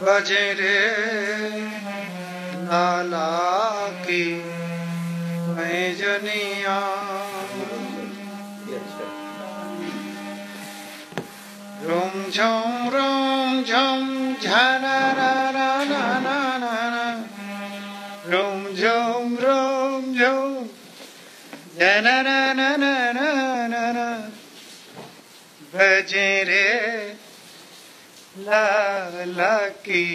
बजरे लाला की पैजनिया रोम झम झना ना ना ना ना ना रोम झम झना ना ना ना ना ना बजरे लाला की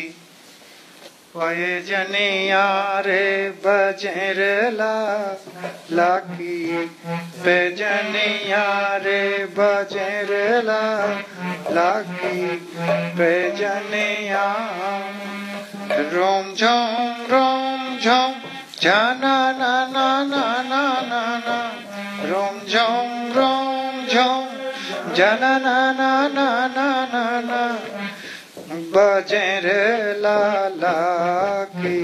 पैजनिया रे बजरे लाला की पैजनिया रे बजरे लाला की पैजनिया रोम झम झना ना ना ना ना ना ना रोम झम झना ना ना ना ना ना ना बजरे लाला की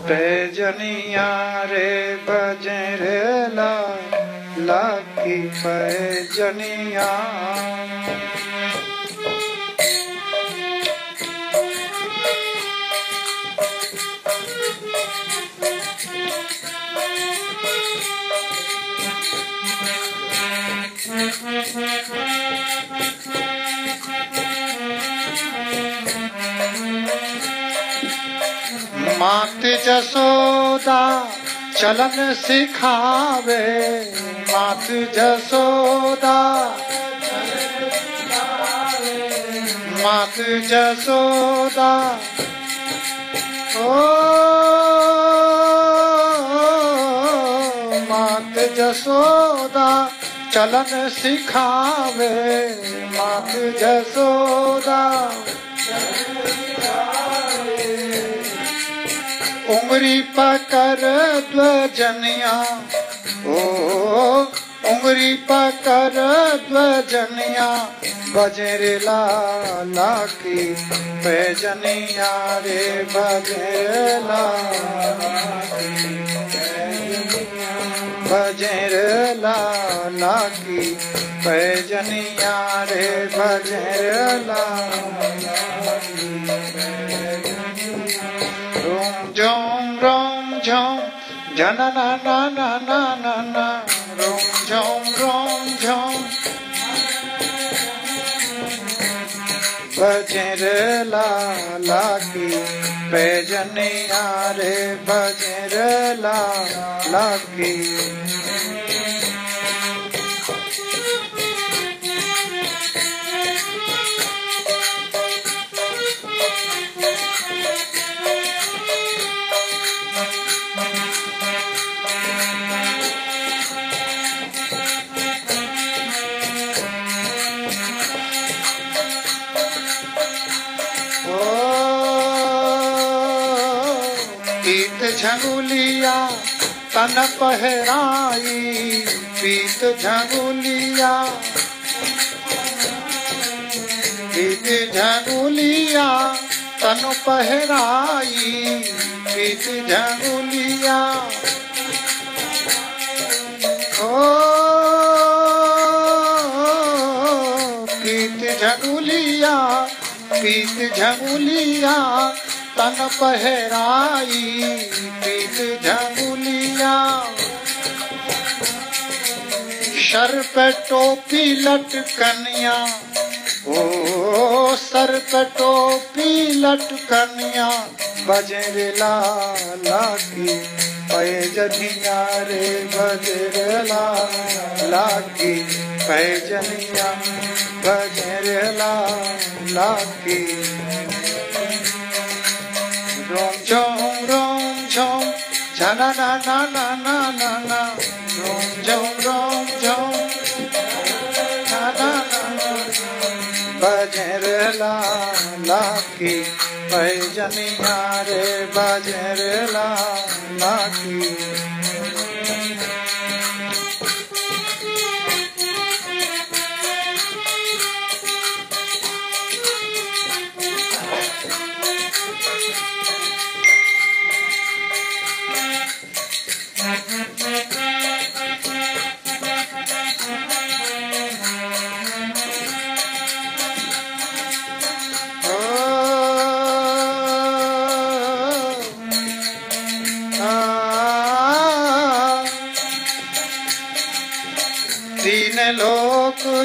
पैजनिया रे बजरे लाला की पैजनिया मात जसोदा चलन सिखावे मात जसोदा मात जसोदा ओ मात जसोदा चलन सिखावे मात जसोदा उंगली पकड़ ध्वजनिया ओ उंगली पकड़ ध्वजनिया बजरे लाला की पैजनिया रे बजरे लाला की पैजनिया रे बजरे लाला रोम झम झना ना ना ना ना ना ना रोम झम बजरे लाला की पैजनिया रे बजरे लाला की झंगुलिया तन पहराई पीत झंगुलिया पीत झंगुलिया तन पहराई पीत झंगुलिया ओ पीत झंगुलिया तन पहराई पीत झंगुलिया सर पे टोपी लटकनिया ओ सर पे टोपी लटकनिया बजरे लाला की पैजनिया रे बजरे लाला की पैजनिया बजरे लाला की रोम झम झना ना ना ना ना ना ना रोम झम ना ना ना बजरे लाला की पैजनिया रे बजरे लाला की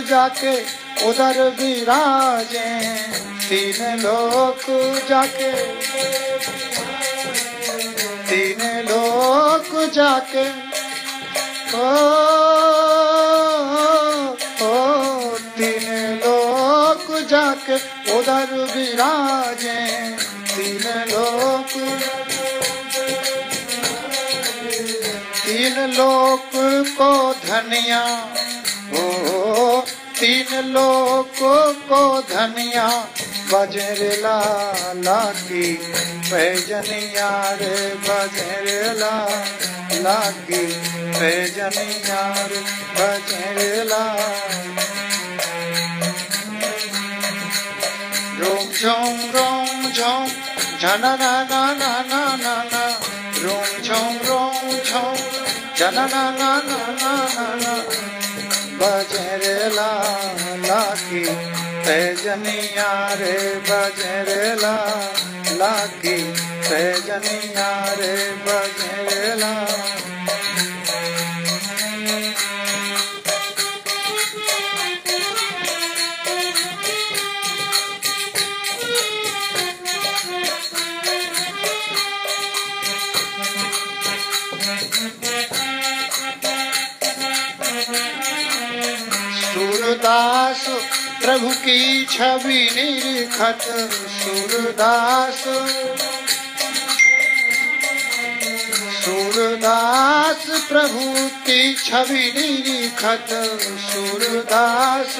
जाके उधर विराजे, तीन लोक जाके, तीन लोक जाके, तीन लोक जाके उधर विराजे, तीन लोक, तीन लोक को धनिया, ओ तीन लोक को धनिया, बजर लाला की पैजनिया रे, बजर लाला की पैजनिया रे, बजर लाला। रोम झोम झना ना ना ना ना ना ना, रोम झोम झना ना ना ना ना ना, बजर लाला की पैजनिया रे, बजर लाला की पैजनिया रे, बजर लाला। सूरदास प्रभु की छवि निरखत, सूरदास, सूरदास प्रभु की छवि निरखत, सूरदास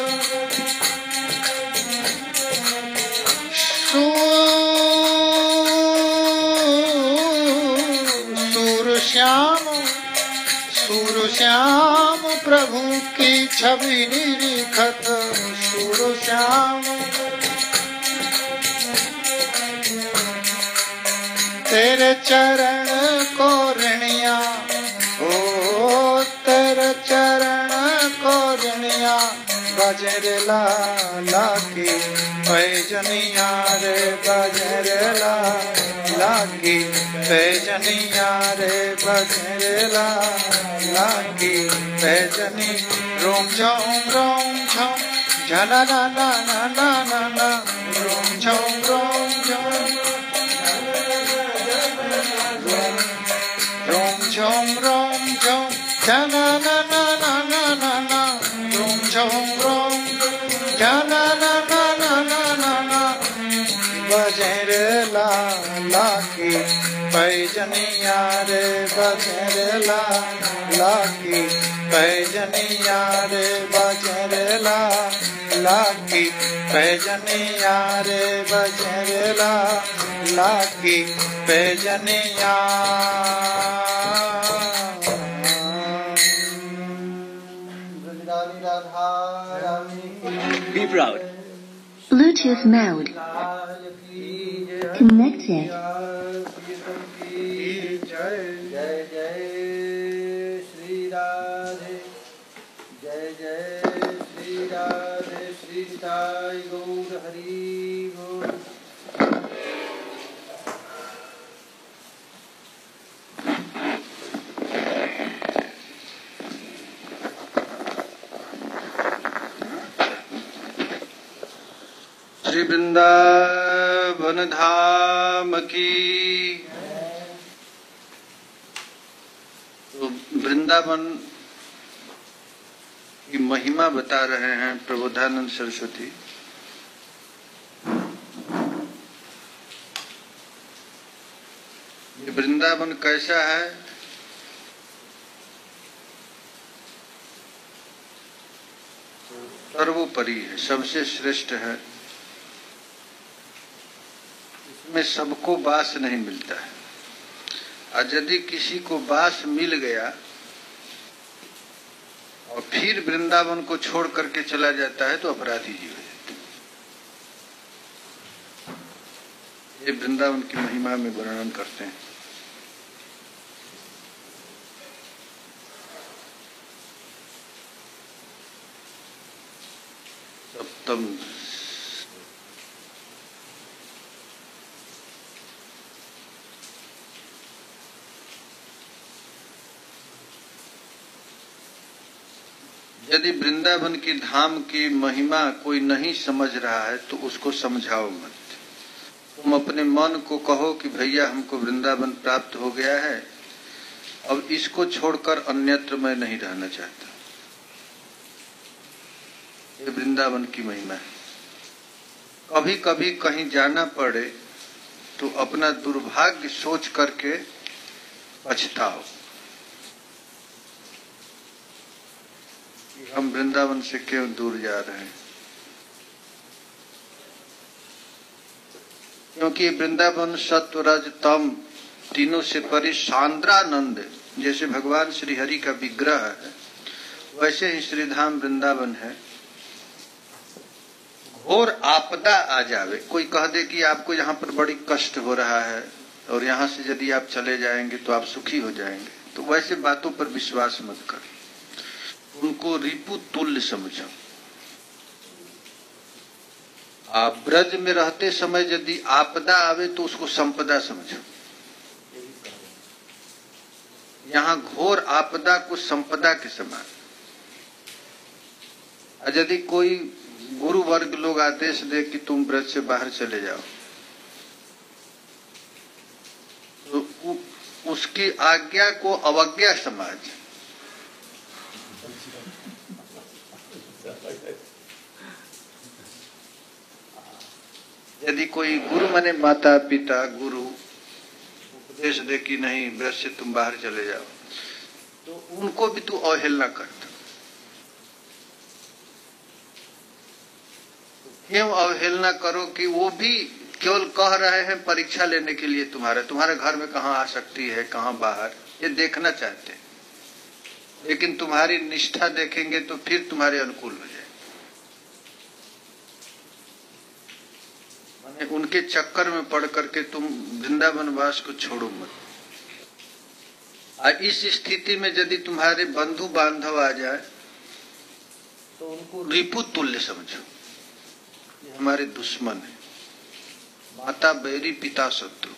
सूर श्याम प्रभु की छवि निरखत, सूर श्याम। तेरे चरण को ऋणिया, ओ तेरे चरण को ऋणिया, बजर लाला की पैजनिया रे, बजर लाला की पैजनिया रे, बजर लाला की पैजनी। रोम झोम झना ना ना ना ना ना ना, रोम झोम रोम झोम झना ना ना ना ना ना ना, रोम झोम झना ना ना ना ना ना ना, बजर लाला की पैजनिया रे, बजर लाला की पैजनिया रे, बजर लाला की पैजनिया रे, बजर लाला की पैजनिया। Be proud. Bluetooth mode. Connected. जय जय श्री राधे, जय जय श्री राधे, श्री साई गौर हरि बोल। श्री वृंदावन धाम की। तो वृंदावन की महिमा बता रहे हैं प्रबोधानंद सरस्वती। ये वृंदावन कैसा है? सर्वोपरि है, सबसे श्रेष्ठ है। इसमें सबको वास नहीं मिलता है, और यदि किसी को वास मिल गया और फिर वृंदावन को छोड़ करके चला जाता है तो अपराधी जीव है। ये वृंदावन की महिमा में वर्णन करते हैं। सप्तम यदि वृंदावन की धाम की महिमा कोई नहीं समझ रहा है तो उसको समझाओ मत। तुम अपने मन को कहो कि भैया हमको वृंदावन प्राप्त हो गया है, अब इसको छोड़कर अन्यत्र मैं नहीं रहना चाहता। ये वृंदावन की महिमा है। कभी कभी कहीं जाना पड़े तो अपना दुर्भाग्य सोच करके पछताओ कि हम वृंदावन से क्यों दूर जा रहे हैं। क्योंकि वृंदावन सत्व रज तम तीनों से परे सांद्रानंद, जैसे भगवान श्री हरि का विग्रह है वैसे ही श्रीधाम वृंदावन है। और आपदा आ जावे, कोई कह दे कि आपको यहाँ पर बड़ी कष्ट हो रहा है और यहाँ से यदि आप चले जाएंगे तो आप सुखी हो जाएंगे, तो वैसे बातों पर विश्वास मत कर, उनको रिपु तुल्य समझो। आप ब्रज में रहते समय यदि आपदा आवे तो उसको संपदा समझो। यहाँ घोर आपदा को संपदा के समान। यदि कोई गुरु वर्ग लोग आदेश दे कि तुम ब्रज से बाहर चले जाओ, तो उसकी आज्ञा को अवज्ञा समाज। यदि कोई गुरु माने माता पिता गुरु उपदेश दे कि नहीं ब्रज से तुम बाहर चले जाओ, तो उनको भी तू अवहेलना करता। क्यों अवहेलना करो कि वो भी केवल कह रहे हैं परीक्षा लेने के लिए तुम्हारे घर में कहाँ आ सकती है कहाँ बाहर, ये देखना चाहते हैं। लेकिन तुम्हारी निष्ठा देखेंगे तो फिर तुम्हारे अनुकूल हो जाए। माने उनके चक्कर में पड़ करके तुम वृंदावन वास को छोड़ो मत। और इस स्थिति में यदि तुम्हारे बंधु बांधव आ जाए तो उनको रिपु तुल्य समझो, हमारे दुश्मन है, माता बैरी पिता शत्रु।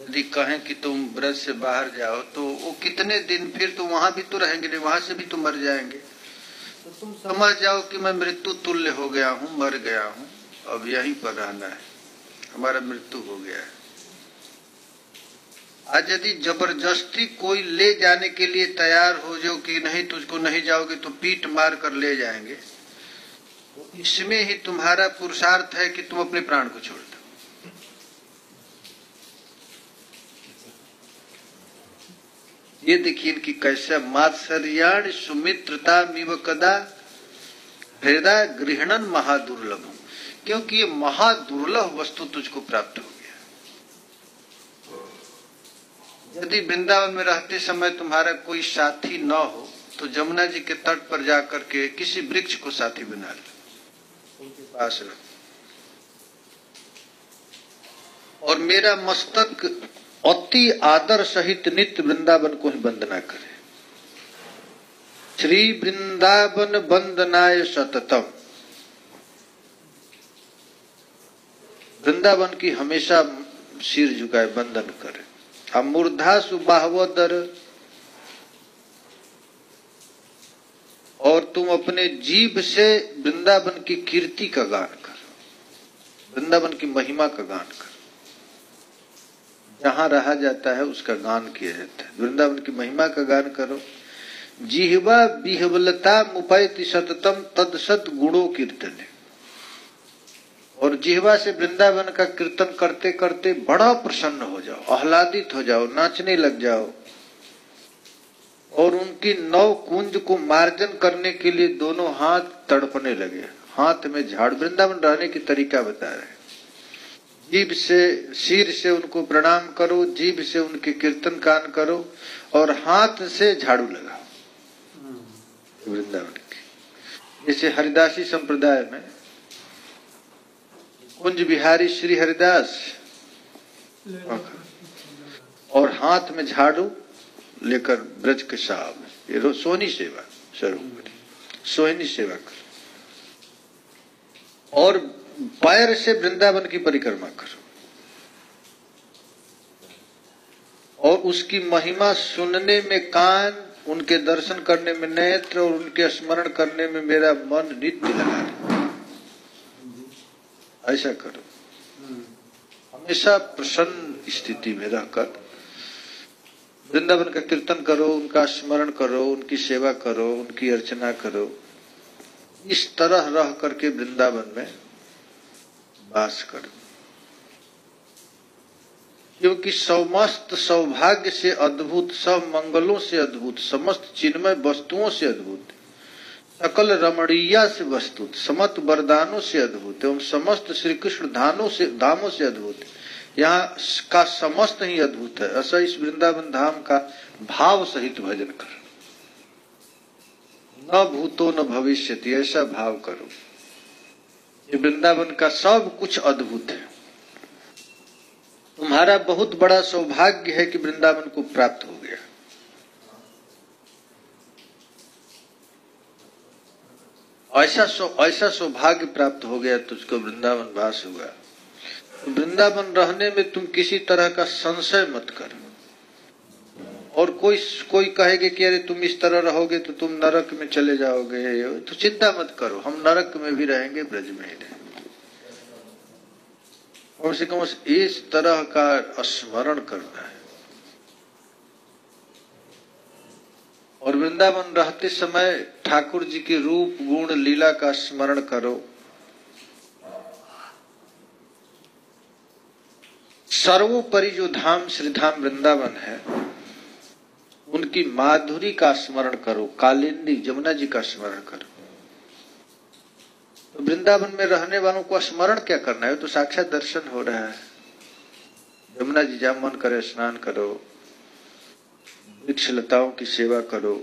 यदि कहें कि तुम ब्रज से बाहर जाओ तो वो कितने दिन फिर तो वहां भी तो रहेंगे नहीं, वहां से भी तो मर जाएंगे। तो तुम समझ जाओ कि मैं मृत्यु तुल्य हो गया हूं, मर गया हूं, अब यहीं पर रहना है, हमारा मृत्यु हो गया है। आज यदि जबरदस्ती कोई ले जाने के लिए तैयार हो जाओ कि नहीं तुझको नहीं जाओगे तो पीट मार कर ले जाएंगे, तो इसमें ही तुम्हारा पुरुषार्थ है कि तुम अपने प्राण को छोड़ दो। ये देखिए कि कैसा मात्सर्याण सुमित्रता मिव कदा हृदय गृहणन महादुर्लभ, क्योंकि ये महादुर्लभ वस्तु तुझको प्राप्त हो। यदि वृंदावन में रहते समय तुम्हारा कोई साथी न हो तो जमुना जी के तट पर जाकर के किसी वृक्ष को साथी बना लो, उनके पास रहो। और मेरा मस्तक अति आदर सहित नित्य वृंदावन को ही वंदना करे। श्री वृंदावन वंदनाय सततम, वृंदावन की हमेशा सिर झुकाए वंदन करे। मूर्धा सुबाहवदर, और तुम अपने जीभ से वृंदावन की कीर्ति का गान करो, वृंदावन की महिमा का गान करो। जहां रहा जाता है उसका गान किया जाता है, वृंदावन की महिमा का गान करो। जिह्वा विह्वलता मुपैति सततम तदसत गुणों कीर्तने, और जिह्वा से वृंदावन का कीर्तन करते करते बड़ा प्रसन्न हो जाओ, आह्लादित हो जाओ, नाचने लग जाओ। और उनकी नौ कुंज को मार्जन करने के लिए दोनों हाथ तड़पने लगे, हाथ में झाड़। वृंदावन रहने की तरीका बता रहे हैं। जीभ से सिर से उनको प्रणाम करो, जीभ से उनके कीर्तन गान करो और हाथ से झाड़ू लगाओ वृंदावन की। जैसे हरिदासी संप्रदाय में कुंज बिहारी श्री हरिदास, और हाथ में झाड़ू लेकर ब्रज के साहब, ये सोनी सेवा स्वरूप, सोहनी सेवा कर। और पैर से वृंदावन की परिक्रमा करो और उसकी महिमा सुनने में कान उनके दर्शन करने में नेत्र और उनके स्मरण करने में मेरा मन नित्य लगा रहे। ऐसा करो, हमेशा प्रसन्न स्थिति में रहकर वृंदावन का कीर्तन करो, उनका स्मरण करो, उनकी सेवा करो, उनकी अर्चना करो। इस तरह रह करके वृंदावन में वास करो, क्योंकि समस्त सौभाग्य से अद्भुत, सब मंगलों से अद्भुत, समस्त चिन्मय वस्तुओं से अद्भुत, सकल रमणीया से वस्तुत, समस्त वरदानों से अद्भुत एवं समस्त श्री कृष्ण धामों से अद्भुत, यहाँ का समस्त ही अद्भुत है। ऐसा इस वृंदावन धाम का भाव सहित भजन करो। न भूतो न भविष्यति, ऐसा भाव करो। ये वृंदावन का सब कुछ अद्भुत है। तुम्हारा बहुत बड़ा सौभाग्य है कि वृंदावन को प्राप्त हो गया। ऐसा सौभाग्य प्राप्त हो गया, तुझको वृंदावन वास हुआ। तो वृंदावन रहने में तुम किसी तरह का संशय मत करो। और कोई कहेगे कि अरे तुम इस तरह रहोगे तो तुम नरक में चले जाओगे, तो चिंता मत करो, हम नरक में भी रहेंगे, ब्रज में ही रहेंगे। कम से कम इस तरह का स्मरण करना है। और वृंदावन रहते समय ठाकुर जी के रूप गुण लीला का स्मरण करो। सर्वोपरि जो धाम श्री धाम वृंदावन है, उनकी माधुरी का स्मरण करो। कालिंदी जमुना जी का स्मरण करो। तो वृंदावन में रहने वालों को स्मरण क्या करना है, तो साक्षात दर्शन हो रहा है। यमुना जी जहाँ मन करे स्नान करो, वृक्ष लताओं की सेवा करो,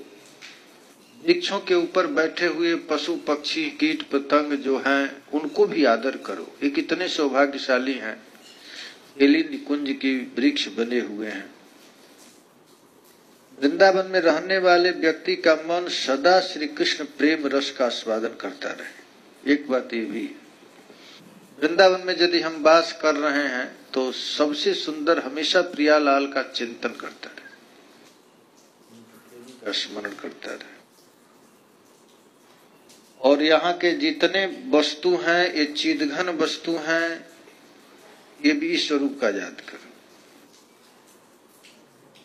वृक्षों के ऊपर बैठे हुए पशु पक्षी कीट पतंग जो हैं उनको भी आदर करो। ये कितने सौभाग्यशाली हैं, केली निकुंज की वृक्ष बने हुए हैं। वृंदावन में रहने वाले व्यक्ति का मन सदा श्री कृष्ण प्रेम रस का आस्वादन करता रहे। एक बात ये भी, वृंदावन में यदि हम वास कर रहे हैं तो सबसे सुंदर हमेशा प्रियालाल का चिंतन करता रहे, स्मरण करता रहे। और यहाँ के जितने वस्तु हैं, ये चिदघन वस्तु हैं, ये भी स्वरूप का याद करो।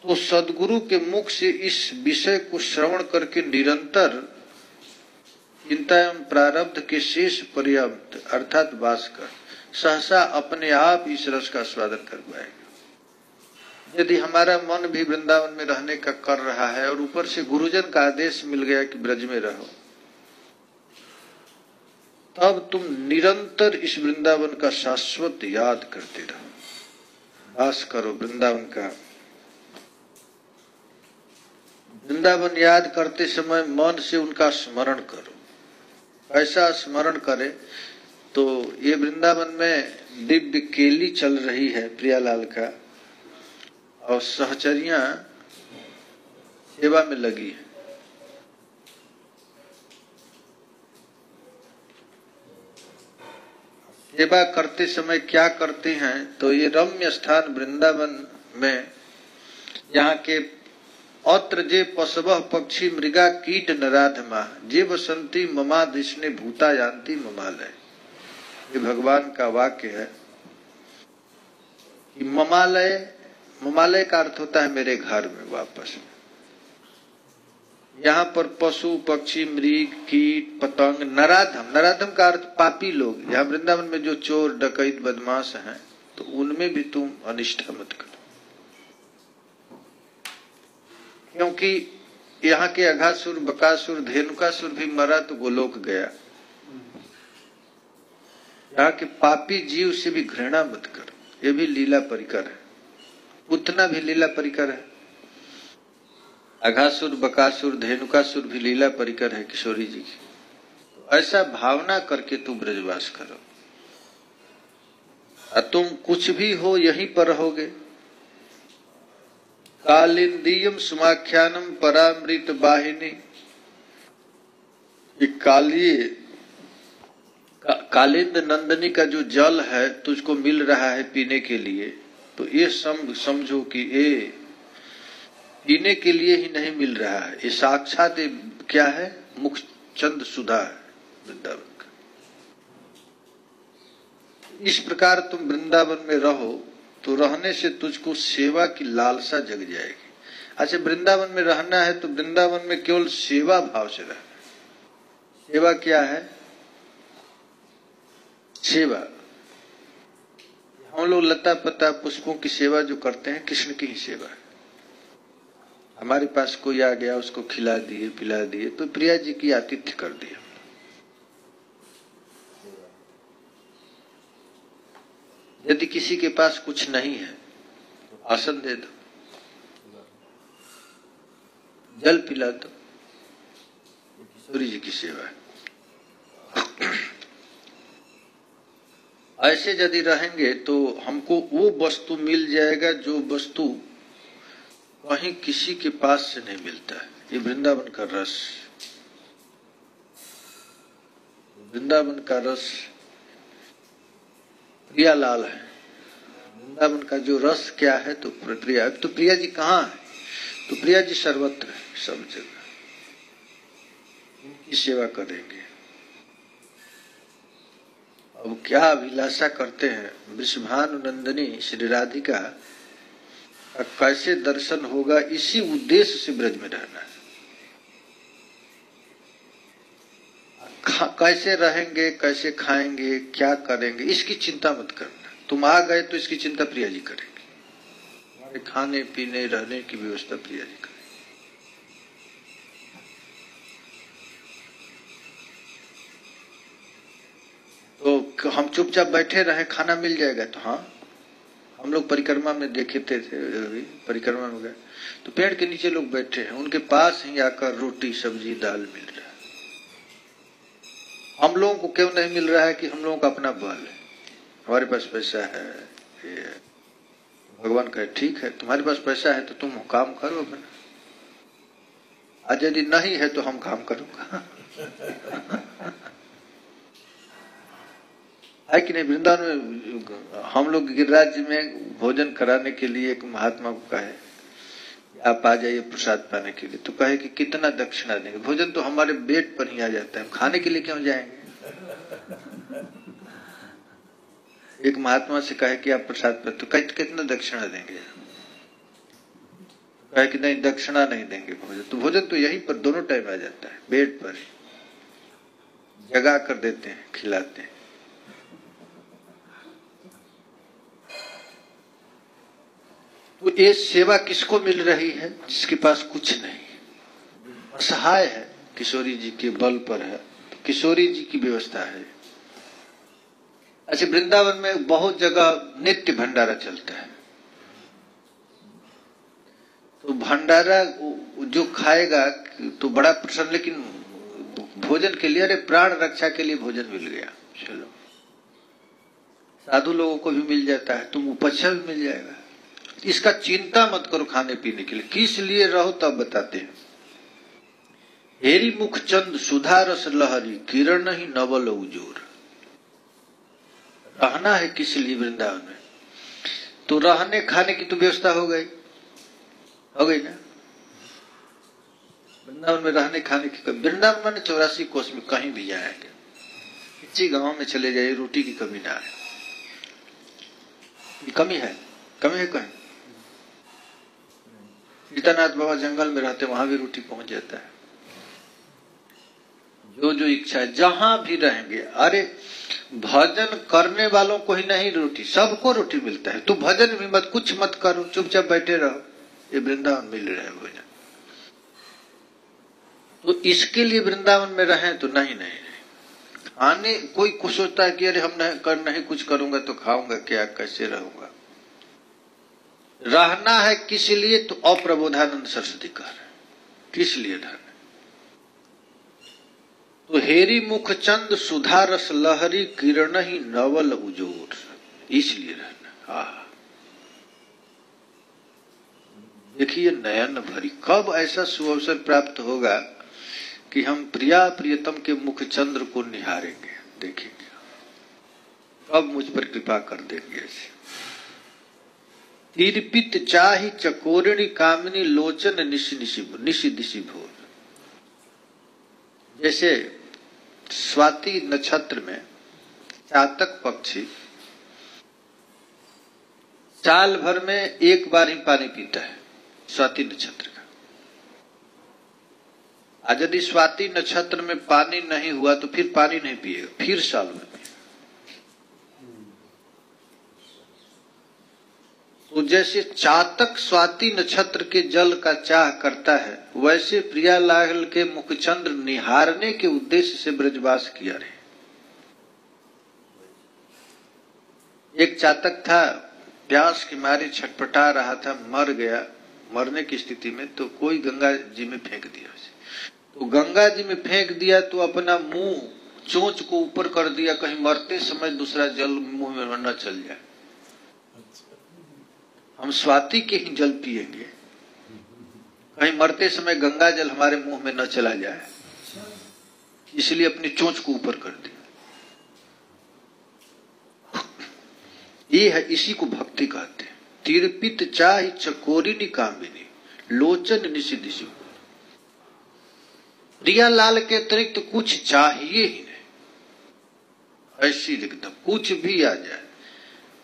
तो सदगुरु के मुख से इस विषय को श्रवण करके निरंतर चिंता एवं प्रारब्ध के शेष पर्याप्त अर्थात वास कर सहसा अपने आप इस रस का स्वादन कर पाएगा। यदि हमारा मन भी वृंदावन में रहने का कर रहा है और ऊपर से गुरुजन का आदेश मिल गया कि ब्रज में रहो, तब तुम निरंतर इस वृंदावन का शाश्वत याद करते रहो। वास करो वृंदावन का। वृंदावन याद करते समय मन से उनका स्मरण करो। ऐसा स्मरण करे तो ये वृंदावन में दिव्य केली चल रही है प्रियालाल का, और सहचरियां सेवा में लगी है। सेवा करते समय क्या करते हैं, तो ये रम्य स्थान वृंदावन में यहाँ के अत्र जे पशवः पक्षी मृगा कीट नराधमा जे बसंती ममादिष्णे भूता यान्ति ममालय। ये भगवान का वाक्य है कि ममालय का अर्थ होता है मेरे घर में वापस। यहाँ पर पशु पक्षी मृग कीट पतंग, नराधम का अर्थ पापी लोग। यहाँ वृंदावन में जो चोर डकैत बदमाश हैं, तो उनमें भी तुम अनिष्ठा मत करो, क्योंकि यहाँ के अघासुर बकासुर धेनुकासुर भी मरा तो गोलोक गया। यहाँ के पापी जीव से भी घृणा मत करो, ये भी लीला परिकर है, उतना भी लीला परिकर है। अघासुर बकासुर धेनुकासुर भी लीला परिकर है किशोरी जी की। तो ऐसा भावना करके तुम ब्रजवास करो। तुम कुछ भी हो यहीं पर रहोगे। कालिंदीयम सुमाख्यानम परामृत वाहिनी, कालिंद नंदनी का जो जल है तुझको मिल रहा है पीने के लिए, तो ये समझो कि पीने के लिए ही नहीं मिल रहा है, ये साक्षात क्या है, मुखचंद सुधा है वृंदावन का। इस प्रकार तुम वृंदावन में रहो तो रहने से तुझको सेवा की लालसा जग जाएगी। अच्छा, वृंदावन में रहना है तो वृंदावन में केवल सेवा भाव से रहना। सेवा क्या है? सेवा, हम लोग लता पत्ता पुष्पों की सेवा जो करते हैं, कृष्ण की ही सेवा है। हमारे पास कोई आ गया, उसको खिला दिए पिला दिए, तो प्रिया जी की आतिथ्य कर दिया। यदि किसी के पास कुछ नहीं है तो आसन दे दो, जल पिला दो, किशोरी जी की सेवा है। ऐसे यदि रहेंगे तो हमको वो वस्तु मिल जाएगा जो वस्तु कहीं किसी के पास से नहीं मिलता है। ये वृंदावन का रस, वृंदावन का रस प्रियालाल है। वृंदावन का जो रस क्या है, तो प्रिया, तो प्रिया जी कहाँ है? तो प्रिया जी सर्वत्र है, सब जगह। इनकी सेवा करेंगे। अब क्या अभिलाषा करते हैं, वृषभानु नंदिनी श्री राधिका कैसे दर्शन होगा, इसी उद्देश्य से ब्रज में रहना है। कैसे रहेंगे, कैसे खाएंगे, क्या करेंगे, इसकी चिंता मत करना। तुम आ गए तो इसकी चिंता प्रिया जी करेंगे। हमारे खाने पीने रहने की व्यवस्था प्रिया जी करेंगे। तो हम चुपचाप बैठे रहे, खाना मिल जाएगा तो हाँ। हम लोग परिक्रमा में देखे थे, परिक्रमा में गए तो पेड़ के नीचे लोग बैठे हैं, उनके पास ही आकर रोटी सब्जी दाल मिल रहा है। हम लोगों को क्यों नहीं मिल रहा है? कि हम लोगों का अपना बल है, हमारे पास पैसा है। ये भगवान कहे ठीक है, तुम्हारे पास पैसा है तो तुम काम करो अपना, आज यदि नहीं है तो हम काम करूंगा। है कि नहीं? वृंदावन में हम लोग गिरिराज में भोजन कराने के लिए एक महात्मा को कहे आप आ जाइए प्रसाद पाने के लिए, तो कहे कि कितना दक्षिणा देंगे? भोजन तो हमारे पेट पर ही आ जाता है, खाने के लिए क्यों जाएंगे? एक महात्मा से कहे कि आप प्रसाद पर, तो कितना दक्षिणा देंगे? कहे कि नहीं दक्षिणा नहीं देंगे भोजन। तो भोजन तो यहीं पर दोनों टाइम आ जाता है, पेट पर जगा कर देते हैं, खिलाते हैं। तो ये सेवा किसको मिल रही है? जिसके पास कुछ नहीं, असहाय है, किशोरी जी के बल पर है, तो किशोरी जी की व्यवस्था है। अच्छा, वृंदावन में बहुत जगह नित्य भंडारा चलता है, तो भंडारा जो खाएगा तो बड़ा प्रसन्न, लेकिन भोजन के लिए, अरे प्राण रक्षा के लिए भोजन मिल गया, चलो। साधु लोगों को भी मिल जाता है, तुम उपच्छा भी मिल जाएगा। इसका चिंता मत करो खाने पीने के लिए, किस लिए रहो तब बताते हैं। हेरी मुख चंद सुधा रस लहरी किरण ही नवल उजोर। रहना है किस लिए वृंदावन में? तो रहने खाने की तो व्यवस्था हो गई ना। वृंदावन में रहने खाने की, वृंदावन माने 84 कोस में कहीं भी जाएंगे, किसी गांव में चले जाइए, रोटी की कमी ना है। कमी है कहीं। सीतानाथ बाबा जंगल में रहते, वहां भी रोटी पहुंच जाता है। जो इच्छा है, जहां भी रहेंगे। अरे भजन करने वालों को ही नहीं रोटी, सबको रोटी मिलता है। तो भजन भी मत, कुछ मत करो, चुपचाप बैठे रहो, ये वृंदावन मिल रहा है भोजन। तो इसके लिए वृंदावन में रहें तो नहीं। आने कोई कुछ सोचता है कि अरे हम नहीं कुछ करूंगा तो खाऊंगा क्या, कैसे रहूंगा। रहना है किस लिए? तो अप्रबोधानंद सरस्वती कह रहे, किस लिए रहना? तो हेरी मुख चंद सुधा रस लहरी किरण ही नवल उजोर, इसलिए रहना। देखिए नयन भरी, कब ऐसा सुअवसर प्राप्त होगा कि हम प्रिया प्रियतम के मुख चंद्र को निहारेंगे, देखेंगे, कब मुझ पर कृपा कर देंगे ऐसे। तीर्पित चाहि चकोरिणी कामिनी लोचन निशि दिशि भोर। जैसे स्वाति नक्षत्र में चातक पक्षी साल भर में एक बार ही पानी पीता है, स्वाति नक्षत्र का। आज यदि स्वाति नक्षत्र में पानी नहीं हुआ तो फिर पानी नहीं पिएगा, फिर साल भर पिएगा। तो जैसे चातक स्वाति नक्षत्र के जल का चाह करता है, वैसे प्रियालाल के मुखचंद्र निहारने के उद्देश्य से ब्रजवास किया रहे। एक चातक था, प्यास के मारे छटपटा रहा था, मर गया। मरने की स्थिति में तो कोई गंगा जी में फेंक दिया उसे। तो गंगा जी में फेंक दिया तो अपना मुंह चोंच को ऊपर कर दिया, कहीं मरते समय दूसरा जल मुंह में न चल जाए। हम स्वाति के ही जल पिएंगे, कहीं मरते समय गंगा जल हमारे मुंह में न चला जाए, इसलिए अपनी चोंच को ऊपर कर दिया। ये है, इसी को भक्ति कहते हैं। तीर्पित चाहि चकोरिनी कामिनी लोचन निशि दिशि। प्रियालाल के अतिरिक्त कुछ चाहिए ही नहीं, ऐसी एकदम कुछ भी आ जाए।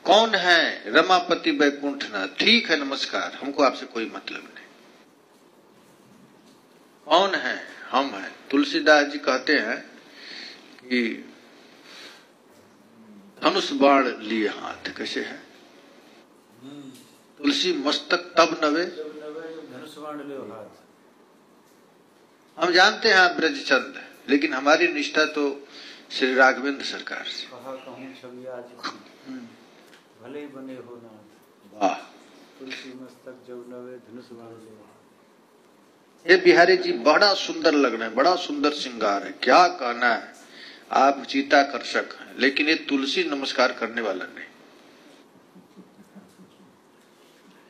कौन है? रमापति वैकुंठनाथ। ठीक है, नमस्कार, हमको आपसे कोई मतलब नहीं। कौन है? हम हैं। तुलसीदास जी कहते हैं कि धनुष बाण लिए हाथ। कैसे है? तुलसी मस्तक तब नवे धनुष बाण ले हाथ। हम जानते हैं आप ब्रजचंद, लेकिन हमारी निष्ठा तो श्री राघवेंद्र सरकार से। कहा कहूं छवि आज भले ही बने हो नाथ। वाह, तुलसी मस्तक जब नवे धनुष बाण ले हाथ। ये बिहारी जी बड़ा सुंदर लग रहे हैं, बड़ा सुंदर श्रृंगार है। क्या कहना है, आप चित्ताकर्षक हैं, लेकिन ये तुलसी नमस्कार करने वाला नहीं।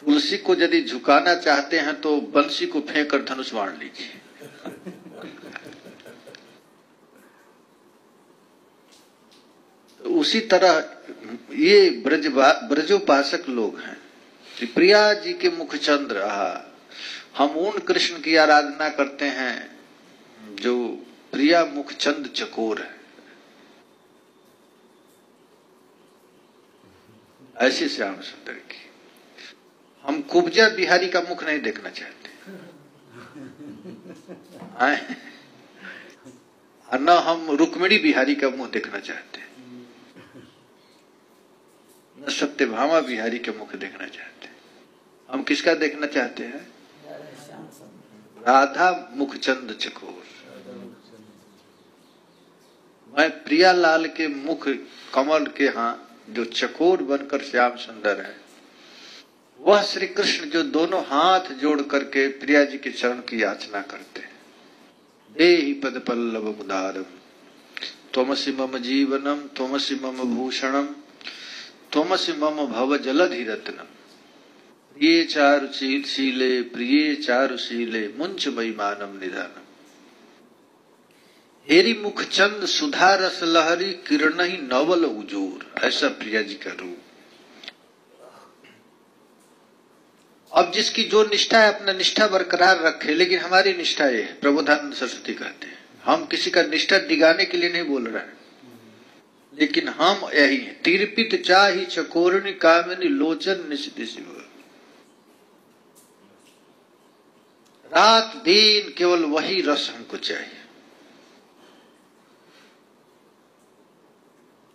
तुलसी को यदि झुकाना चाहते हैं तो बंसी को फेंक कर धनुष बाण लीजिए। तो उसी तरह ये ब्रजोपासक लोग हैं। प्रिया जी के मुखचंद्र, हम उन कृष्ण की आराधना करते हैं जो प्रिया मुखचंद चकोर है। ऐसे श्याम सुंदर की हम कुब्जा बिहारी का मुख नहीं देखना चाहते, न हम रुक्मिणी बिहारी का मुंह देखना चाहते, न सत्यभामा बिहारी के मुख देखना चाहते। हम किसका देखना चाहते हैं? राधा मुखचंद चकोर। मैं प्रियालाल के मुख कमल के जो चकोर बनकर श्याम सुंदर है, वह श्री कृष्ण जो दोनों हाथ जोड़ करके प्रिया जी के चरण की याचना करते हैं। देहि पद पल्लव मुदारम त्वमसि मम जीवनम त्वमसि मम भूषणम त्वमसि मम भव जलधि रत्नम प्रिये चारुशीले प्रिये चारुशीले मुंच वैमानम निधानम। हेरी मुखचंद सुधा रस लहरी किरण ही नवल उजूर। ऐसा प्रिया जी का रूप। अब जिसकी जो निष्ठा है अपना निष्ठा बरकरार रखे, लेकिन हमारी निष्ठा ये है, प्रबोधानंद सरस्वती कहते हैं, हम किसी का निष्ठा दिगाने के लिए नहीं बोल रहे हैं, लेकिन हम यही है। तीर्पित चाहि चकोरिणी कामिनी लोचन निशि दिशि भोर। रात दिन केवल वही रस हमको चाहिए।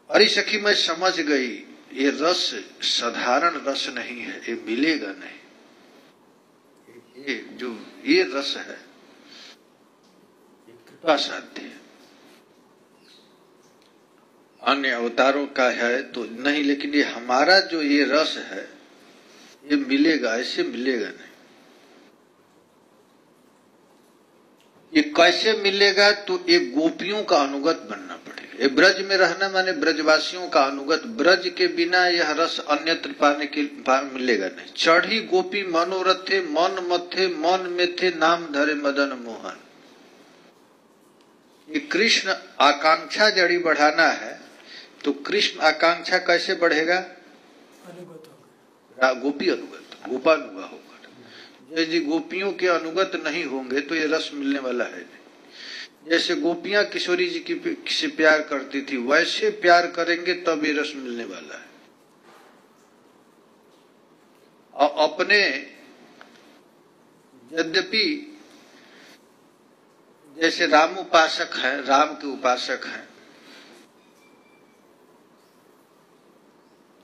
अरे सखी, मैं समझ गई ये रस साधारण रस नहीं है, ये मिलेगा नहीं। ये रस है कृपा साध्य है, अन्य अवतारों का है तो नहीं, लेकिन ये हमारा जो ये रस है ये मिलेगा, ऐसे मिलेगा नहीं। ये कैसे मिलेगा? तो एक गोपियों का अनुगत बनना पड़ेगा। ये ब्रज में रहना माने ब्रजवासियों का अनुगत। ब्रज के बिना यह रस अन्यत्र पाने के मिलेगा नहीं। चढ़ी गोपी मनोरथे मन मथे मन में थे नाम धरे मदन मोहन। ये कृष्ण आकांक्षा जड़ी बढ़ाना है तो कृष्ण आकांक्षा कैसे बढ़ेगा? गोपी अनुगत, गोपानुगा होकर। यदि गोपियों के अनुगत नहीं होंगे तो ये रस मिलने वाला है नहीं। जैसे गोपियां किशोरी जी की से प्यार करती थी, वैसे प्यार करेंगे तब ये रस मिलने वाला है। और अपने यद्यपि जैसे राम उपासक है, राम के उपासक हैं,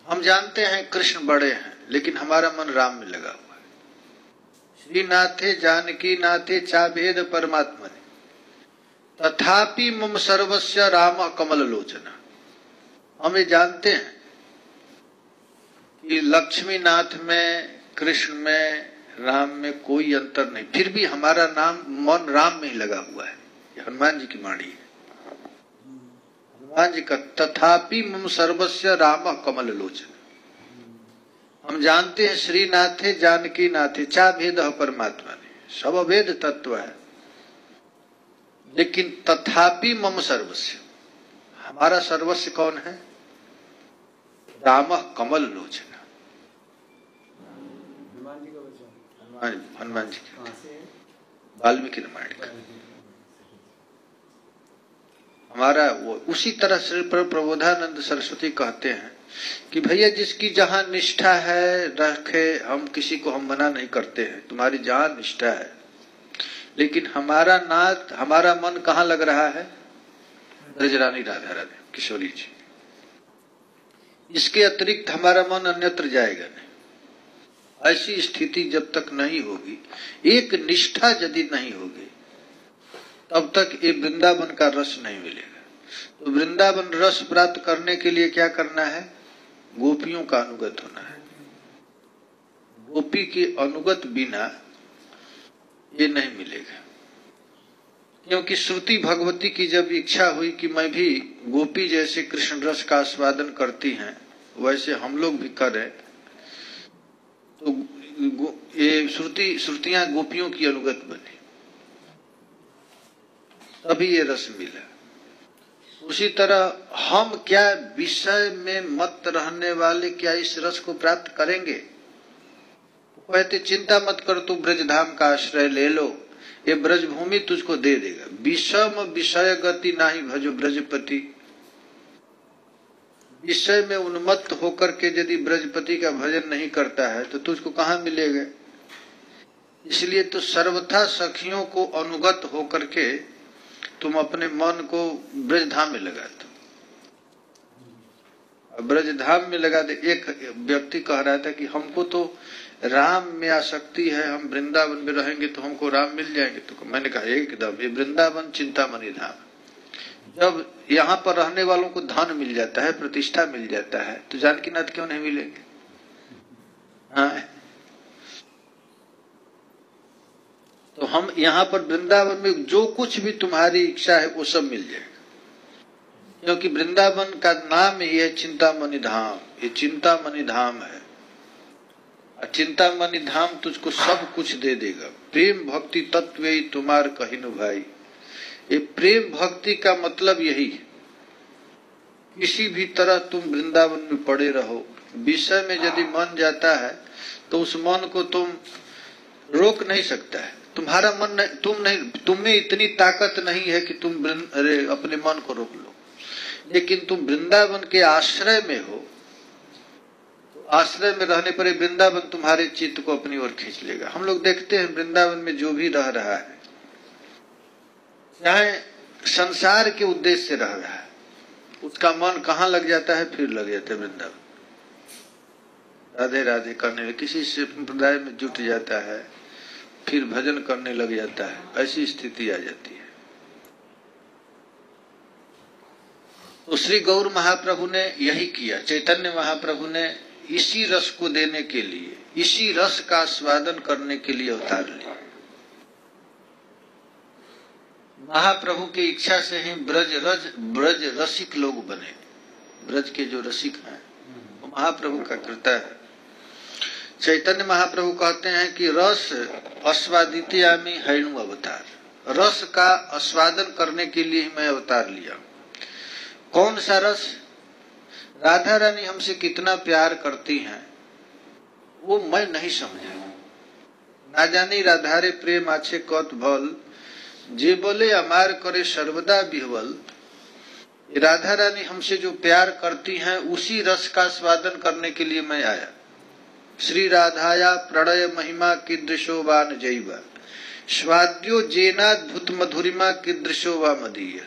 हम जानते हैं कृष्ण बड़े हैं, लेकिन हमारा मन राम में लगा हुआ है। श्री नाथे जानकी नाथे चा भेद परमात्मा ने तथापि मम सर्वस्य राम कमल लोचना। हम ये जानते हैं कि लक्ष्मी नाथ में, कृष्ण में, राम में कोई अंतर नहीं, फिर भी हमारा मन राम में ही लगा हुआ है। ये हनुमान जी की वाणी है, हनुमान जी का तथापि मम सर्वस्य राम कमल लोचन। हम जानते हैं श्री नाथे जानकी नाथे चा भेद परमात्मा ने, सब अभेद तत्व है, लेकिन तथापि मम सर्वस्य, हमारा सर्वस्य कौन है? राम कमल लोचन। हनुमान जी के वाल्मीकि रामायण का हमारा वो। उसी तरह श्री प्रबोधानंद सरस्वती कहते हैं कि भैया जिसकी जहां निष्ठा है रखे, हम किसी को हम मना नहीं करते हैं, तुम्हारी जहां निष्ठा है, लेकिन हमारा नाथ, हमारा मन कहाँ लग रहा है? ब्रजरानी राधा रानी किशोरी जी। इसके अतिरिक्त हमारा मन अन्यत्र जाएगा नहीं। ऐसी स्थिति जब तक नहीं होगी, एक निष्ठा यदि नहीं होगी, तब तक ये वृंदावन का रस नहीं मिलेगा। तो वृंदावन रस प्राप्त करने के लिए क्या करना है? गोपियों का अनुगत होना है। गोपी के अनुगत बिना ये नहीं मिलेगा, क्योंकि श्रुति भगवती की जब इच्छा हुई कि मैं भी गोपी जैसे कृष्ण रस का आस्वादन करती हैं वैसे हम लोग भी करें, तो ये श्रुतियां गोपियों की अनुगत बनी, तभी ये रस मिला। उसी तरह हम क्या विषय में मत रहने वाले क्या इस रस को प्राप्त करेंगे? कहते चिंता मत कर, तू ब्रजधाम का आश्रय ले लो, ये ब्रजभूमि तुझको दे देगा। विषम विषय गति नाही भजो ब्रजपति। विषय में उन्मत्त होकर के यदि ब्रजपति का भजन नहीं करता है तो तुझको कहाँ मिलेगा? इसलिए तो सर्वथा सखियों को अनुगत होकर के तुम अपने मन को ब्रजधाम में लगा दो। ब्रजधाम में लगा दे। एक व्यक्ति कह रहा था कि हमको तो राम में आसक्ति है, हम वृंदावन में रहेंगे तो हमको राम मिल जाएंगे। तो मैंने कहा एकदम, ये वृंदावन चिंतामणि धाम। जब यहाँ पर रहने वालों को धन मिल जाता है, प्रतिष्ठा मिल जाता है, तो जानकीनाथ क्यों नहीं मिलेंगे? हाँ, तो हम यहाँ पर वृंदावन में जो कुछ भी तुम्हारी इच्छा है वो सब मिल जाएगा, क्योंकि वृंदावन का नाम ही है चिंतामणि धाम। ये चिंतामणि धाम है, चिंतामणि धाम तुझको सब कुछ दे देगा। प्रेम भक्ति तत्व ही तुम्हार कहिनु भाई। ये प्रेम भक्ति का मतलब यही है, किसी भी तरह तुम वृंदावन में पड़े रहो। विषय में यदि मन जाता है तो उस मन को तुम रोक नहीं सकता है। तुम्हारा मन नहीं, तुम में इतनी ताकत नहीं है कि तुम अपने मन को रोक लो, लेकिन तुम वृंदावन के आश्रय में हो, आश्रय में रहने पर वृंदावन तुम्हारे चित्त को अपनी ओर खींच लेगा। हम लोग देखते हैं वृंदावन में जो भी रह रहा है, चाहे संसार के उद्देश्य से रह रहा है, उसका मन कहाँ लग जाता है? फिर लग जाता है वृंदावन, राधे राधे करने, किसी संप्रदाय में जुट जाता है, फिर भजन करने लग जाता है। ऐसी स्थिति आ जाती है। तो श्री गौर महाप्रभु ने यही किया। चैतन्य महाप्रभु ने इसी रस को देने के लिए, इसी रस का आस्वादन करने के लिए अवतार लिया। महाप्रभु की इच्छा से ही ब्रज रसिक लोग बने। ब्रज के जो रसिक हैं वो महाप्रभु का कृत्य है। चैतन्य महाप्रभु कहते हैं कि रस आस्वादित्यामि हैणु अवतार, रस का आस्वादन करने के लिए ही मैं अवतार लिया। कौन सा रस? राधा रानी हमसे कितना प्यार करती हैं, वो मैं नहीं समझा। ना जानी राधारे प्रेम आछे कत भल, जे बोले अमार करे सर्वदा बिहवल। राधा रानी हमसे जो प्यार करती हैं उसी रस का स्वादन करने के लिए मैं आया। श्री राधाया प्रणय महिमा कीदृशो वा न जैवा, स्वाद्यो जेनाद्भुत मधुरिमा कीदृशो वा मदीय।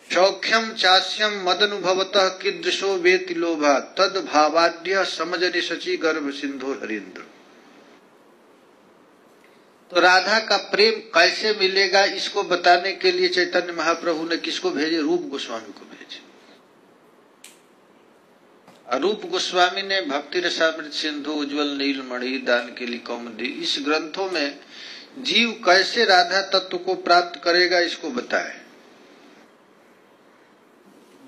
सौख्यम चास्यम मदनुभवतः कीदृशो वेति लोभा, तद भावाद्य समजनि सची गर्भ सिंधु हरिंद्र। तो राधा का प्रेम कैसे मिलेगा इसको बताने के लिए चैतन्य महाप्रभु ने किसको भेजे? रूप गोस्वामी को भेजे। रूप गोस्वामी ने भक्ति रसामृत सिंधु, उज्ज्वल नीलमणि, दान के लिए कौमुदी, इस ग्रंथों में जीव कैसे राधा तत्व को प्राप्त करेगा इसको बताए।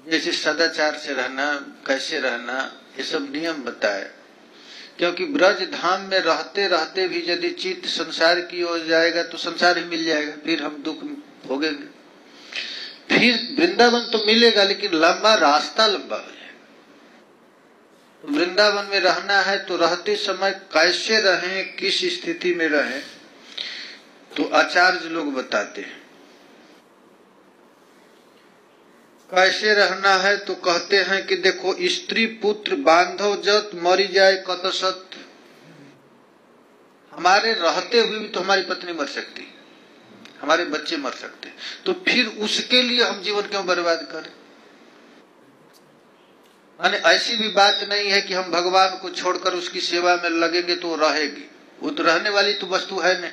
जैसे सदाचार से रहना, कैसे रहना, ये सब नियम बताए। क्योंकि ब्रज धाम में रहते रहते भी यदि चित्त संसार की ओर जाएगा तो संसार ही मिल जाएगा, फिर हम दुख भोगेंगे। फिर वृंदावन तो मिलेगा लेकिन लंबा रास्ता लंबा हो जाएगा। तो वृंदावन में रहना है तो रहते समय कैसे रहें, किस स्थिति में रहें, तो आचार्य लोग बताते हैं। कैसे रहना है तो कहते हैं कि देखो, स्त्री पुत्र बांधव जत मरी जाए कतसत। हमारे रहते हुए भी तो हमारी पत्नी मर सकती, हमारे बच्चे मर सकते, तो फिर उसके लिए हम जीवन क्यों बर्बाद करें? माने ऐसी भी बात नहीं है कि हम भगवान को छोड़कर उसकी सेवा में लगेंगे तो रहेगी, वो तो रहने वाली तो वस्तु है नहीं।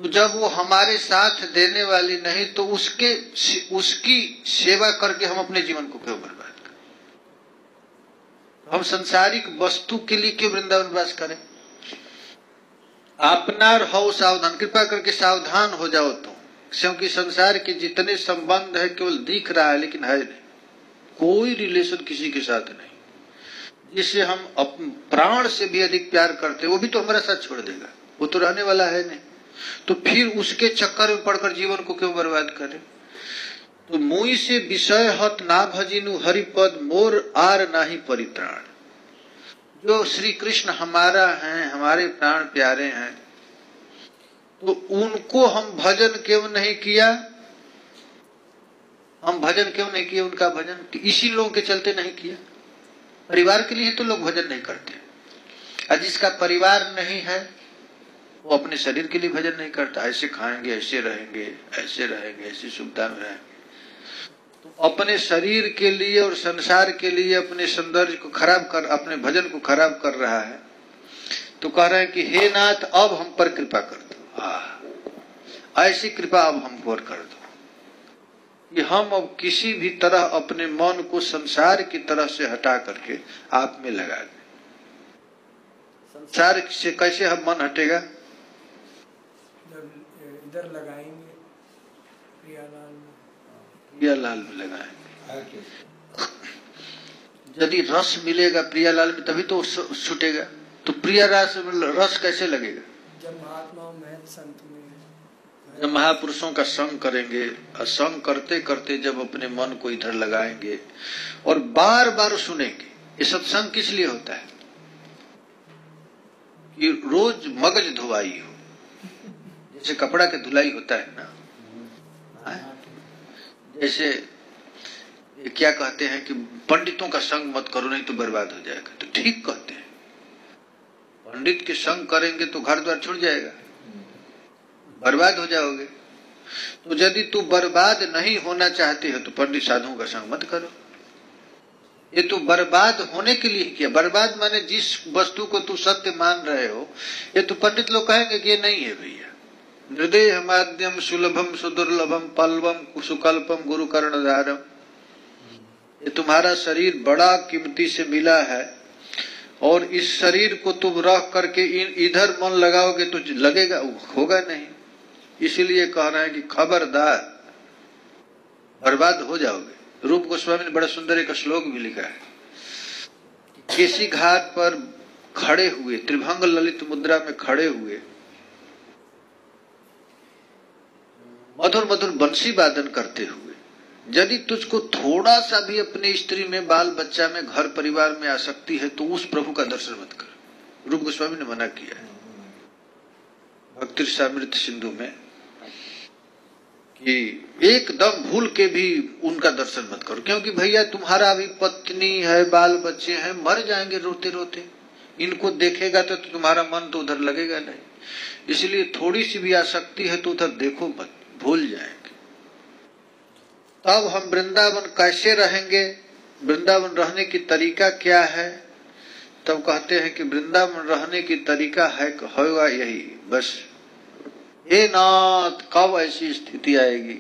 तो जब वो हमारे साथ देने वाली नहीं तो उसकी सेवा करके हम अपने जीवन को क्यों बर्बाद करें? हम संसारिक वस्तु के लिए क्यों वृंदावन वास करें? अपना रहो सावधान, कृपा करके सावधान हो जाओ तुम, क्योंकि संसार के जितने संबंध है केवल दिख रहा है लेकिन है नहीं, कोई रिलेशन किसी के साथ नहीं। जिससे हम प्राण से भी अधिक प्यार करते वो भी तो हमारा साथ छोड़ देगा, वो तो रहने वाला है नहीं। तो फिर उसके चक्कर में पड़कर जीवन को क्यों बर्बाद करें? तो मुई से विषय हत ना भजिनु हरिपद, मोर आर नाही परित्राण। जो श्री कृष्ण हमारा है, हमारे प्राण प्यारे हैं, तो उनको हम भजन क्यों नहीं किया? हम भजन क्यों नहीं किया उनका भजन? इसी लोगों के चलते नहीं किया। परिवार के लिए तो लोग भजन नहीं करते, और जिसका परिवार नहीं है वो अपने शरीर के लिए भजन नहीं करता। ऐसे खाएंगे, ऐसे रहेंगे, ऐसे रहेंगे, ऐसी सुविधा में रहेंगे, तो अपने शरीर के लिए और संसार के लिए अपने सौंदर्य को खराब कर, अपने भजन को खराब कर रहा है। तो कह रहे हैं कि हे नाथ अब हम पर कृपा कर दो, ऐसी कृपा अब हम पर कर दो कि हम अब किसी भी तरह अपने मन को संसार की तरह से हटा करके आप में लगा दें। संसार से कैसे हम मन हटेगा? इधर लगाएंगे प्रियालाल में लगाएंगे। यदि रस मिलेगा प्रियालाल में तभी तो छूटेगा। तो प्रिया रस कैसे लगेगा? जब महात्मा महत संत में, जब महापुरुषों का संग करेंगे, और संग करते करते जब अपने मन को इधर लगाएंगे और बार बार सुनेंगे। ये सत्संग किस लिए होता है? कि रोज मगज धुलाई हो, जैसे कपड़ा के धुलाई होता है ना, जैसे क्या कहते हैं कि पंडितों का संग मत करो नहीं तो बर्बाद हो जाएगा। तो ठीक कहते हैं, पंडित के संग करेंगे तो घर द्वार छूट जाएगा, बर्बाद हो जाओगे। तो यदि तू बर्बाद नहीं होना चाहते हो तो पंडित साधुओं का संग मत करो। ये तो बर्बाद होने के लिए किया। बर्बाद माने जिस वस्तु को तू सत्य मान रहे हो, ये तो पंडित लोग कहेंगे कि ये नहीं है भैया। हृदय माध्यम सुलभम सुदुर्लभम पल्वम सुकल्पम गुरु कर्णधारम। ये तुम्हारा शरीर बड़ा कीमती से मिला है और इस शरीर को तुम रख करके इधर मन लगाओगे तो लगेगा, होगा नहीं। इसीलिए कह रहे हैं कि खबरदार, बर्बाद हो जाओगे। रूप गोस्वामी ने बड़ा सुंदर एक श्लोक भी लिखा है। केसी घाट पर खड़े हुए, त्रिभंग ललित मुद्रा में खड़े हुए, मधुर मधुर बंसी वादन करते हुए यदि तुझको थोड़ा सा भी अपनी स्त्री में, बाल बच्चा में, घर परिवार में आसक्ति है तो उस प्रभु का दर्शन मत कर। रूप गोस्वामी ने मना किया है भक्ति रसामृत सिंधु में कि एकदम भूल के भी उनका दर्शन मत करो, क्योंकि भैया तुम्हारा भी पत्नी है, बाल बच्चे हैं, मर जाएंगे रोते रोते। इनको देखेगा तो तुम्हारा मन तो उधर लगेगा नहीं, इसलिए थोड़ी सी भी आसक्ति है तो उधर देखो मत, भूल जाएंगे। तब हम वृंदावन कैसे रहेंगे, वृंदावन रहने की तरीका क्या है? तब कहते हैं कि वृंदावन रहने की तरीका है होगा यही बस, हे नाथ कब ऐसी स्थिति आएगी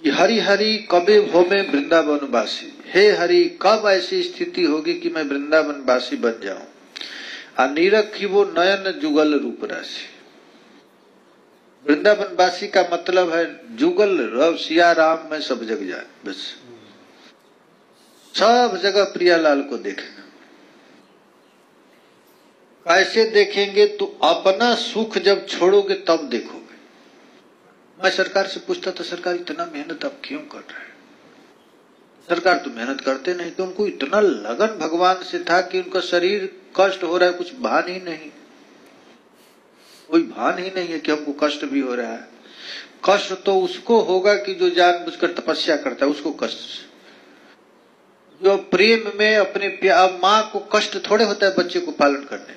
कि हरि हरि कबे हो में वृंदावन वासी। हे हरि कब ऐसी स्थिति होगी कि मैं वृंदावन वासी बन जाऊं। अनिरखी वो नयन जुगल रूप राशि। वृंदावन वासी का मतलब है जुगल रव सिया राम में सब जग जाए, बस सब जगह प्रियालाल को देखना। कैसे देखेंगे? तो अपना सुख जब छोड़ोगे तब देखोगे। मैं सरकार से पूछता था, सरकार इतना मेहनत आप क्यों कर रहे हैं? सरकार तो मेहनत करते नहीं, तो उनको इतना लगन भगवान से था कि उनका शरीर कष्ट हो रहा है, कुछ भान ही नहीं, कोई भान ही नहीं है कि हमको कष्ट भी हो रहा है। कष्ट तो उसको होगा कि जो जानबूझकर तपस्या करता है, उसको कष्ट। जो प्रेम में अपने माँ को कष्ट थोड़े होता है बच्चे को पालन करने में,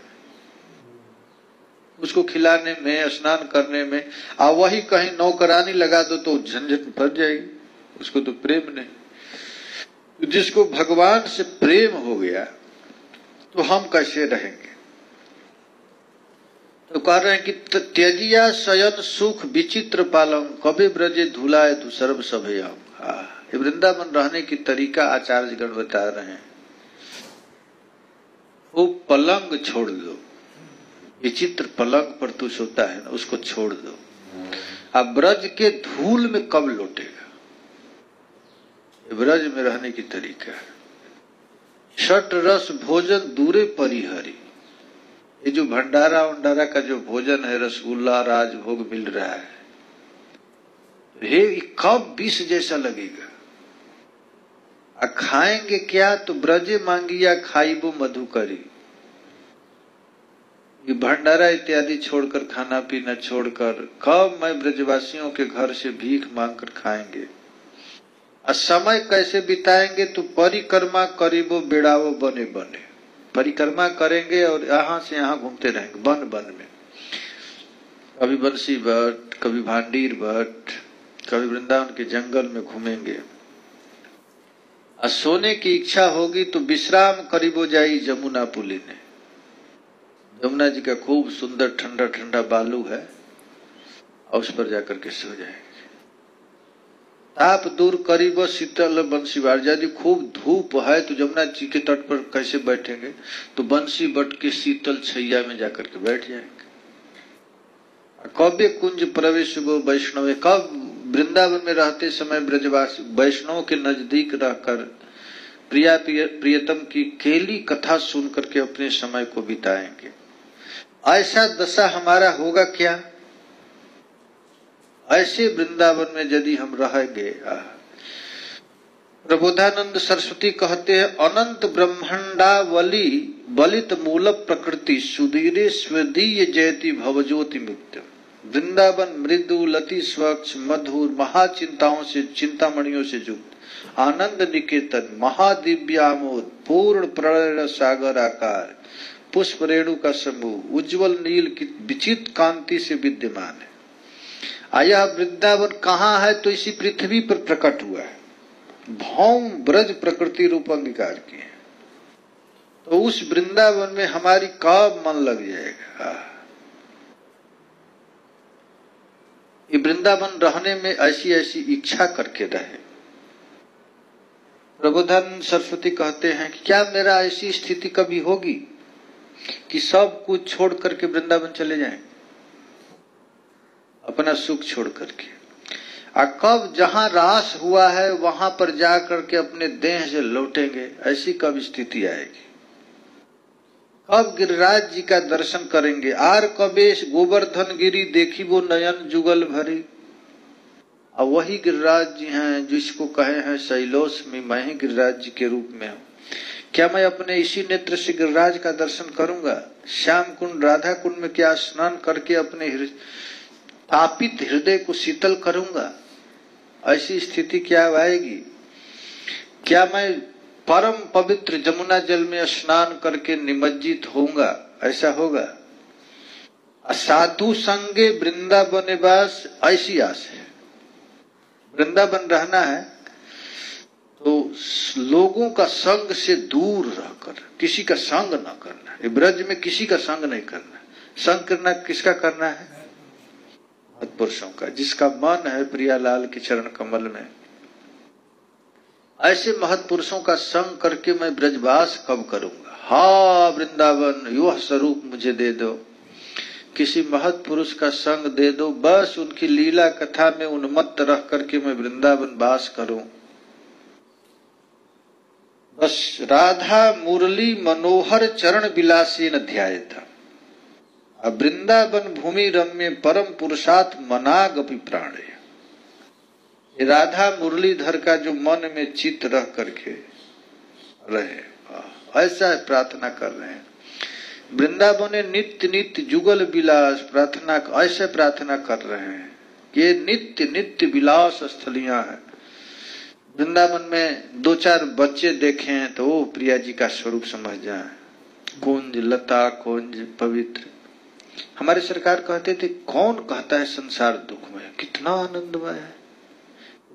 उसको खिलाने में, स्नान करने में। वही कहीं नौकरानी लगा दो तो झंझट भर जाएगी, उसको तो प्रेम नहीं। जिसको भगवान से प्रेम हो गया तो हम कैसे रहेंगे? तो कह रहे हैं कि त्यजिया शयन सुख विचित्र पालम कभी ब्रजे धुलाए धु सर्व सभयाम। वृंदावन रहने की तरीका आचार्य गण बता रहे हैं। वो पलंग छोड़ दो, विचित्र पलंग पर तू सोता है ना, उसको छोड़ दो। अब ब्रज के धूल में कब लौटेगा? ब्रज में रहने की तरीका है। षट रस भोजन दूरे परिहरी। ये जो भंडारा वंडारा का जो भोजन है, रसगुल्ला राजभोग मिल रहा है, हे कब विष जैसा लगेगा। खाएंगे क्या? तो ब्रजे मांगिया खाइबो मधुकरी। ये भंडारा इत्यादि छोड़कर, खाना पीना छोड़कर कब मैं ब्रजवासियों के घर से भीख मांगकर खाएंगे। और समय कैसे बिताएंगे? तो परिक्रमा करीबो बेड़ावो बने बने। परिक्रमा करेंगे और यहाँ से यहाँ घूमते रहेंगे वन वन में। कभी बंसी भट्ट, कभी भांडीर भट्ट, कभी वृंदावन के जंगल में घूमेंगे। और सोने की इच्छा होगी तो विश्राम करीबो जाई जमुना पुलिने। यमुना जी का खूब सुंदर ठंडा ठंडा बालू है, और उस पर जाकर के सो जाएंगे। ताप दूर करीब शीतल बंसीवार। यदि खूब धूप है तो जमुना जी के तट पर कैसे बैठेंगे? तो बंसी बट के शीतल छैया में जाकर के बैठ जाएंगे। कब्य कुंज प्रवेश वो वैष्णव। कब? वृंदावन में रहते समय ब्रजवासी वैष्णव के नजदीक रहकर प्रिया प्रियतम की केली कथा सुन करके अपने समय को बिताएंगे। ऐसा दशा हमारा होगा क्या? ऐसे वृंदावन में यदि हम रहेंगे। प्रबोधानंद सरस्वती कहते हैं, अनंत ब्रह्मांडावली बलित मूल प्रकृति सुधीरे स्वदीय जयति भवज्योति मुक्ति। वृंदावन मृदु लति स्वच्छ मधुर महाचिंताओं से, चिंतामणियों से युक्त आनंद निकेतन महादिव्यामोद पूर्ण प्रणय सागर आकार पुष्प रेणु का समूह उज्जवल नील की विचित्र कांति से विद्यमान है। आया वृंदावन कहाँ है? तो इसी पृथ्वी पर प्रकट हुआ है। भौम ब्रज प्रकृति रूप अंगीकार किए। तो उस वृंदावन में हमारी कब मन लग जाएगा? ये वृंदावन रहने में ऐसी ऐसी इच्छा करके रहे। प्रबोधानंद सरस्वती कहते हैं कि क्या मेरा ऐसी स्थिति कभी होगी कि सब कुछ छोड़ करके वृंदावन चले जाएं, अपना सुख छोड़ करके। कब जहां रास हुआ है वहां पर जा करके अपने देह से लौटेंगे, ऐसी कब स्थिति आएगी? कब गिरिराज जी का दर्शन करेंगे? आर कबेश गोवर्धन गिरी देखी वो नयन जुगल भरी। और वही गिरिराज जी हैं जिसको कहे हैं शैलोश में मैं ही गिरिराज जी के रूप में हूँ। क्या मैं अपने इसी नेत्र से गिरिराज का दर्शन करूंगा? श्याम कुंड राधा कुंड में क्या स्नान करके अपने तापित हृदय को शीतल करूंगा? ऐसी स्थिति क्या आएगी? क्या मैं परम पवित्र जमुना जल में स्नान करके निमज्जित होऊंगा? ऐसा होगा? साधु संगे वृंदावन वास, ऐसी आस है। वृंदावन रहना है तो लोगों का संग से दूर रहकर किसी का संग न करना है। ब्रज में किसी का संग नहीं करना। संग करना किसका करना है? पुरुषों का, जिसका मन है प्रियालाल के चरण कमल में। ऐसे महत पुरुषों का संग करके मैं ब्रजवास कब करूंगा? हा वृंदावन, युवा स्वरूप मुझे दे दो। किसी महत पुरुष का संग दे दो, बस उनकी लीला कथा में उन्मत्त रह करके मैं वृंदावन वास करूं। बस राधा मुरली मनोहर चरण विलासीन ध्यायता, वृंदावन भूमि रम्य परम पुरुषार्थ मनागपि प्राणे। राधा मुरलीधर का जो मन में चित्त रह करके रहे, ऐसा प्रार्थना कर रहे हैं। वृंदावन नित्य नित्य जुगल विलास प्रार्थना, ऐसे प्रार्थना कर रहे हैं कि ये नित्य नित्य विलास स्थलियां हैं। वृंदावन में दो चार बच्चे देखें तो वो प्रिया जी का स्वरूप समझ जाए। कुंज लता कुंज पवित्र। हमारे सरकार कहते थे कौन कहता है संसार दुखमय, कितना आनंदमय है।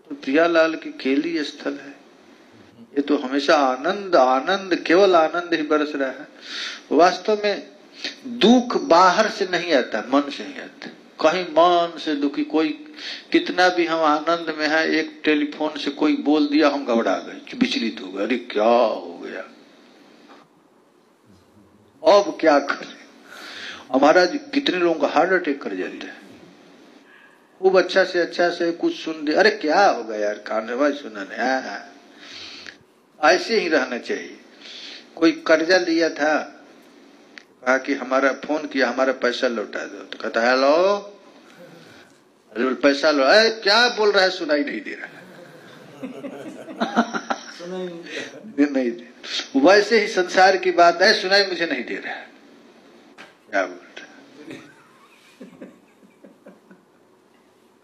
तो प्रियालाल की केली स्थल है, ये तो हमेशा आनंद आनंद, केवल आनंद ही बरस रहा है। वास्तव में दुख बाहर से नहीं आता, मन से ही आता। कहीं मन से दुखी कोई, कितना भी हम आनंद में है, एक टेलीफोन से कोई बोल दिया हम घबरा गए, विचलित हो गए, अरे क्या हो गया, अब क्या करें। हमारा कितने लोगों का हार्ट अटैक कर जाता है। खूब अच्छा से कुछ सुन दे, अरे क्या हो गया यार, कानवा सुना। ऐसे ही रहना चाहिए। कोई कर्जा लिया था, कहा कि हमारा फोन किया, हमारा पैसा लौटा दो, तो कहता है हेलो, अरे पैसा लो, अरे क्या बोल रहा है, सुनाई नहीं दे रहा नहीं दे। वैसे ही संसार की बात है, सुनाई मुझे नहीं दे रहा है, क्या बोल रहा है।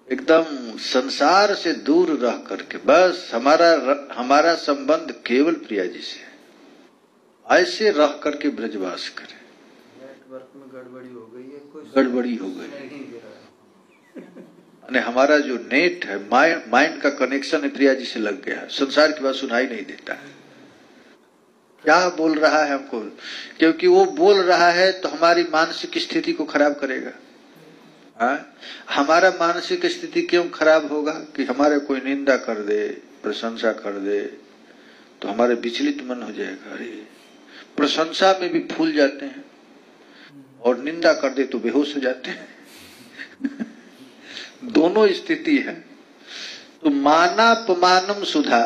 एकदम संसार से दूर रह करके बस हमारा संबंध केवल प्रिया जी से है। ऐसे रह करके ब्रजवास करें। नेटवर्क में गड़बड़ी हो गई है, कुछ गड़बड़ी हो गई। हमारा जो नेट है, माइंड का कनेक्शन है प्रिया जी से लग गया है। संसार की बात सुनाई नहीं देता है। क्या बोल रहा है हमको, क्योंकि वो बोल रहा है तो हमारी मानसिक स्थिति को खराब करेगा। हमारा मानसिक स्थिति क्यों खराब होगा कि हमारे कोई निंदा कर दे, प्रशंसा कर दे, तो हमारे विचलित मन हो जाएगा। अरे प्रशंसा में भी फूल जाते हैं और निंदा कर दे तो बेहोश हो जाते हैं। दोनों स्थिति है। तो मानापमानम सुधा,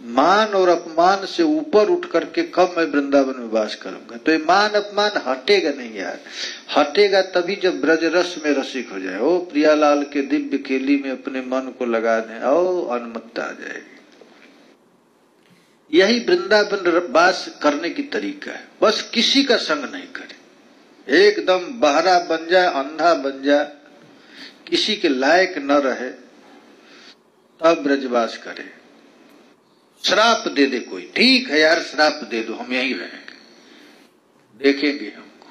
मान और अपमान से ऊपर उठ करके कब मैं वृंदावन में वास करूंगा। तो ये मान अपमान हटेगा नहीं यार, हटेगा तभी जब ब्रज रस में रसिक हो जाए। ओ प्रियालाल के दिव्य केली में अपने मन को लगा दें, ओ अनुमत्ता आ जाएगी। यही वृंदावन वास करने की तरीका है। बस किसी का संग नहीं करे, एकदम बहरा बन जाए, अंधा बन जाए, किसी के लायक न रहे, तब ब्रजवास करे। श्राप दे दे कोई, ठीक है यार श्राप दे दो, हम यहीं रहेंगे, देखेंगे हमको।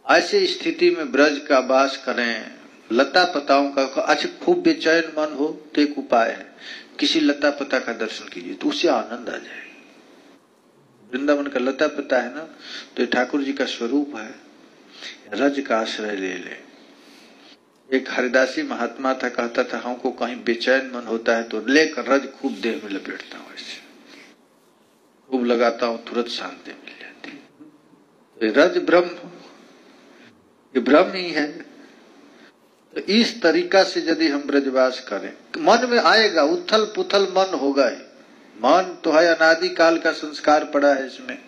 ऐसी स्थिति में ब्रज का वास करें। लता पताओं का, अच्छा खूब बेचैन मन हो तो एक उपाय है, किसी लता पता का दर्शन कीजिए तो उससे आनंद आ जाए। वृंदावन का लता पता है ना, तो ठाकुर जी का स्वरूप है। रज का आश्रय ले ले। एक हरिदासी महात्मा था, कहता था हमको कहीं बेचैन मन होता है तो लेकर रज खूब देह में लपेटता हूँ, ऐसे खूब लगाता हूँ, तुरंत शांति मिल जाती है। तो रज ब्रह्म, ये ब्रह्म ही है। तो इस तरीका से यदि हम ब्रजवास करें, मन में आएगा, उथल पुथल मन होगा ही। मन तो है, अनादि काल का संस्कार पड़ा है इसमें,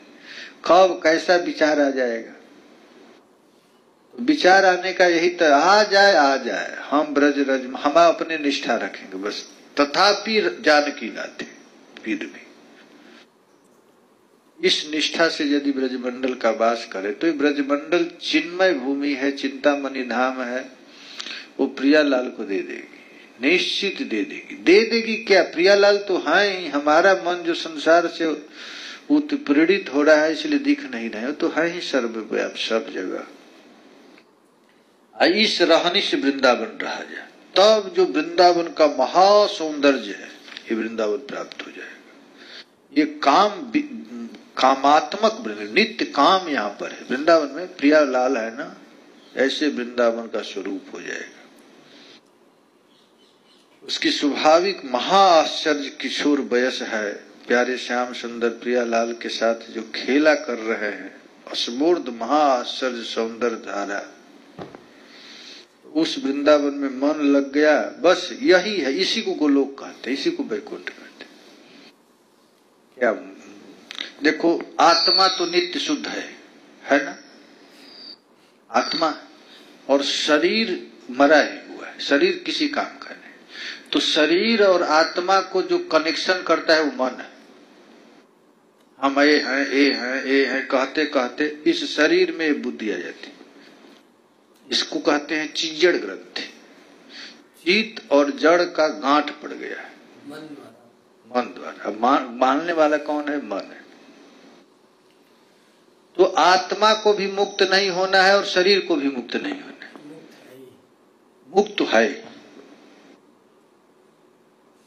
कब कैसा विचार आ जाएगा। विचार आने का यही तो, आ जाए हम ब्रज रज हम अपने निष्ठा रखेंगे बस। तथापि जानकी गाते, फिर भी इस निष्ठा से यदि ब्रजमंडल का वास करे तो ये ब्रजमंडल चिन्मय भूमि है, चिंतामणि धाम है, वो प्रियालाल को दे देगी, निश्चित दे देगी। क्या प्रियालाल तो है ही, हमारा मन जो संसार से उत्प्रेरित हो रहा है इसलिए दिख नहीं रहे, तो है ही सर्वव्याप सब जगह। इस रहनी से वृंदावन रहा जाए, तब जो वृंदावन का महासौंदर्य है ये वृंदावन प्राप्त हो जाएगा। ये कामात्मक नित्य काम यहाँ पर है वृंदावन में, प्रियालाल है ना, ऐसे वृंदावन का स्वरूप हो जाएगा। उसकी स्वाभाविक महाआश्चर्य किशोर वयस है, प्यारे श्याम सुंदर प्रियालाल के साथ जो खेला कर रहे हैं, अस्मूर्ध महाआश्चर्य सौंदर्य धारा, उस वृंदावन में मन लग गया, बस यही है। इसी को गोलोक कहते, इसी को वैकुंठ कहते। क्या देखो, आत्मा तो नित्य शुद्ध है ना, आत्मा, और शरीर मरा ही हुआ है, शरीर किसी काम का नहीं। तो शरीर और आत्मा को जो कनेक्शन करता है वो मन है। हम ए हैं कहते कहते इस शरीर में बुद्धि आ जाती, इसको कहते हैं चिज्जड़ ग्रंथि। चित और जड़ का गांठ पड़ गया है मन द्वारा। अब मानने वाला कौन है? मन है। तो आत्मा को भी मुक्त नहीं होना है और शरीर को भी मुक्त नहीं होना है, मुक्त तो है।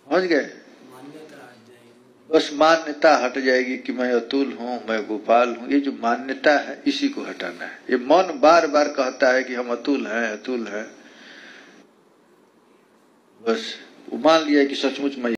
समझ गए? बस मान्यता हट जाएगी कि मैं अतुल हूं, मैं गोपाल हूं। ये जो मान्यता है इसी को हटाना है। ये मन बार बार कहता है कि हम अतुल हैं, अतुल हैं, बस वो मान लिया कि सचमुच मैं